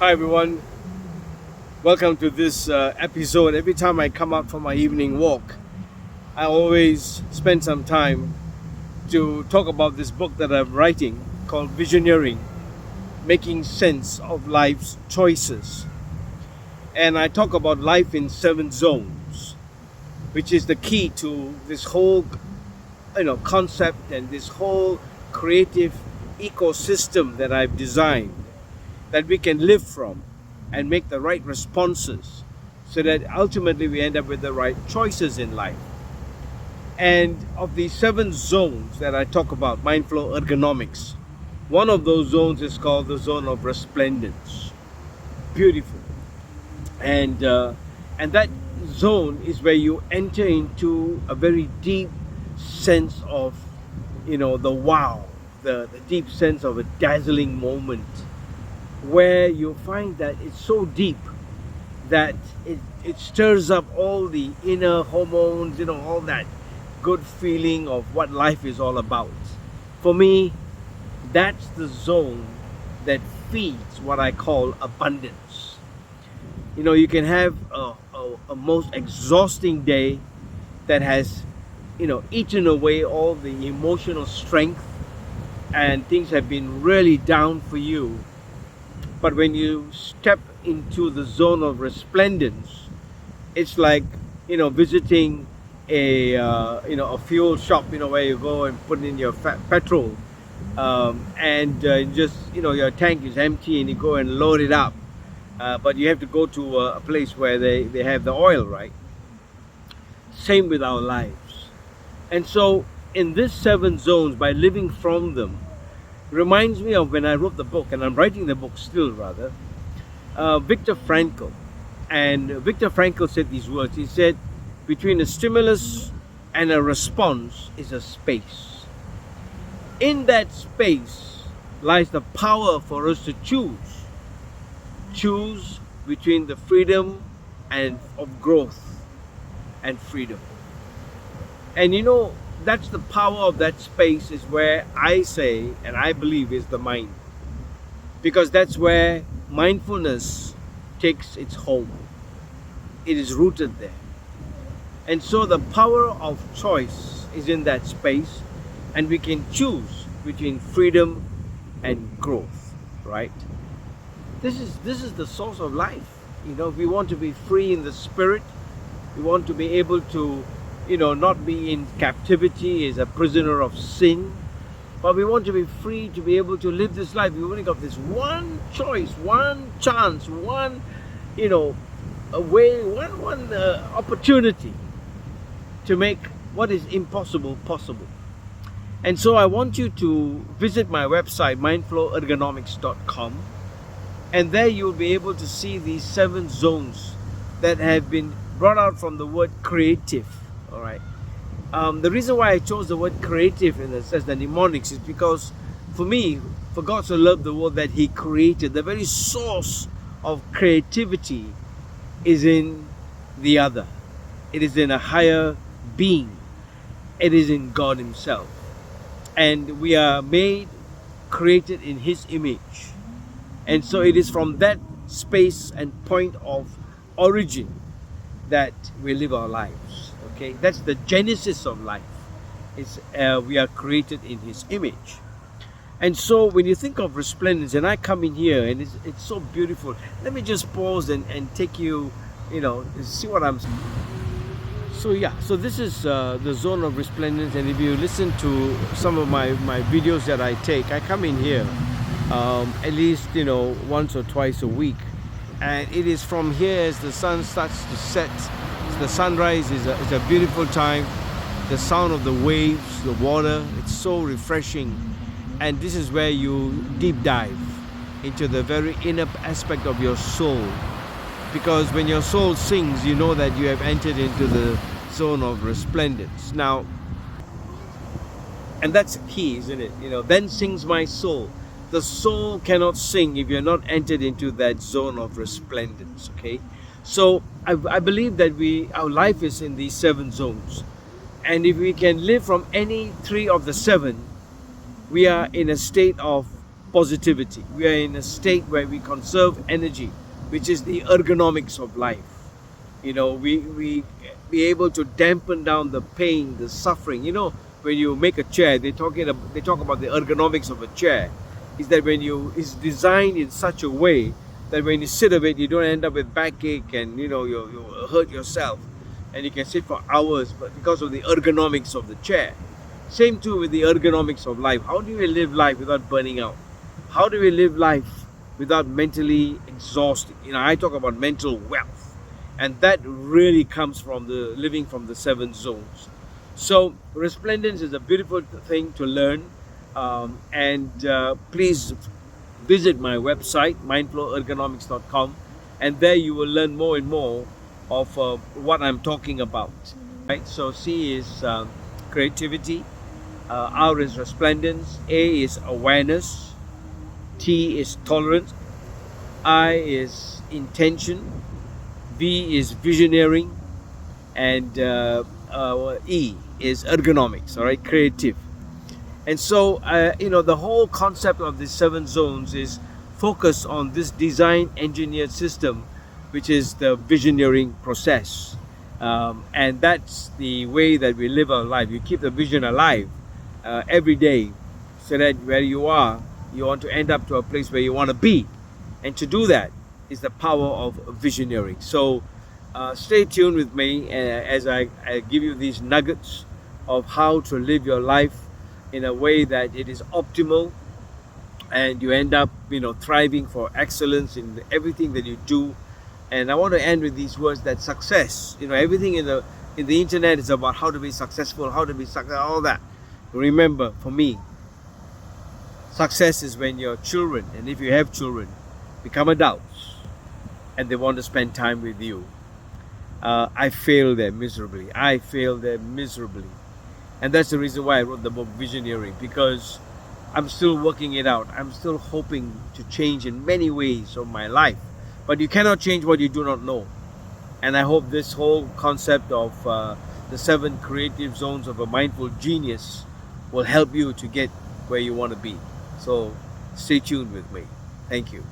Hi everyone, welcome to this episode. Every time I come out for my evening walk, I always spend some time to talk about this book that I'm writing called Visioneering, Making Sense of Life's Choices. And I talk about life in 7 zones, which is the key to this whole concept and this whole creative ecosystem that I've designed that we can live from and make the right responses so that ultimately we end up with the right choices in life. And of the 7 zones that I talk about, MindFlow Ergonomics, one of those zones is called the zone of Resplendence. Beautiful. And that zone is where you enter into a very deep sense of, the wow, the deep sense of a dazzling moment, where you find that it's so deep that it stirs up all the inner hormones, all that good feeling of what life is all about. For me, that's the zone that feeds what I call abundance. You can have a most exhausting day that has, eaten away all the emotional strength and things have been really down for you. But when you step into the zone of resplendence, it's like, visiting a fuel shop, where you go and put in your petrol, and just, your tank is empty and you go and load it up. But you have to go to a place where they have the oil, right? Same with our lives. And so in these 7 zones, by living from them, reminds me of when I wrote the book, and I'm writing the book still rather, Viktor Frankl. And Viktor Frankl said these words. He said, between a stimulus and a response is a space. In that space lies the power for us to choose between the freedom and of growth and freedom. And that's the power of that space, is where I say and I believe is the mind, because that's where mindfulness takes its home. It is rooted there. And so the power of choice is in that space, and we can choose between freedom and growth, right? This is the source of life. We want to be free in the spirit. We want to be able to not be in captivity as a prisoner of sin, but we want to be free to be able to live this life. We've only got this one choice, one chance, one, a way, one opportunity to make what is impossible possible. And so I want you to visit my website, mindflowergonomics.com, and there you'll be able to see these 7 zones that have been brought out from the word creative. All right. The reason why I chose the word creative as the mnemonics is because, for me, for God so loved the world that He created, the very source of creativity is in the other. It is in a higher being. It is in God Himself. And we are created in His image. And so it is from that space and point of origin that we live our lives. Okay, that's the genesis of life. We are created in His image. And so when you think of resplendence, and I come in here and it's so beautiful. Let me just pause and take you, see what I'm saying. So this is the zone of resplendence, and if you listen to some of my videos that I take, I come in here at least once or twice a week, and it is from here as the sun starts to set. The sunrise is a beautiful time. The sound of the waves, the water, it's so refreshing. And this is where you deep dive into the very inner aspect of your soul, because when your soul sings, you know that you have entered into the zone of resplendence. Now, and that's the key, isn't it? Then sings my soul. The soul cannot sing if you're not entered into that zone of resplendence. Okay, so I believe that our life is in these 7 zones, and if we can live from any 3 of the 7, we are in a state of positivity. We are in a state where we conserve energy, which is the ergonomics of life. We be able to dampen down the pain, the suffering. When you make a chair, they talk about the ergonomics of a chair. Is that it's designed in such a way that when you sit of it, you don't end up with backache and you hurt yourself, and you can sit for hours, but because of the ergonomics of the chair. Same too with the ergonomics of life. How do we live life without burning out? How do we live life without mentally exhausting? I talk about mental wealth, and that really comes from the living from the 7 zones. So Resplendence is a beautiful thing to learn, and please visit my website mindflowergonomics.com, and there you will learn more and more of what I'm talking about. Right. So C is creativity, R is resplendence, A is awareness, T is tolerance, I is intention, V is visioneering, and E is ergonomics. All right, creative. And so, the whole concept of the 7 zones is focused on this design engineered system, which is the visioneering process. And that's the way that we live our life. You keep the vision alive every day, so that where you are, you want to end up to a place where you want to be. And to do that is the power of visioneering. So stay tuned with me as I give you these nuggets of how to live your life in a way that it is optimal, and you end up thriving for excellence in everything that you do. And I want to end with these words, that success, everything in the internet is about how to be successful, all that. Remember, for me, success is when your children, and if you have children, become adults and they want to spend time with you. I failed there miserably. And that's the reason why I wrote the book Visioneering, because I'm still working it out. I'm still hoping to change in many ways of my life. But you cannot change what you do not know. And I hope this whole concept of the 7 creative zones of a mindful genius will help you to get where you want to be. So stay tuned with me. Thank you.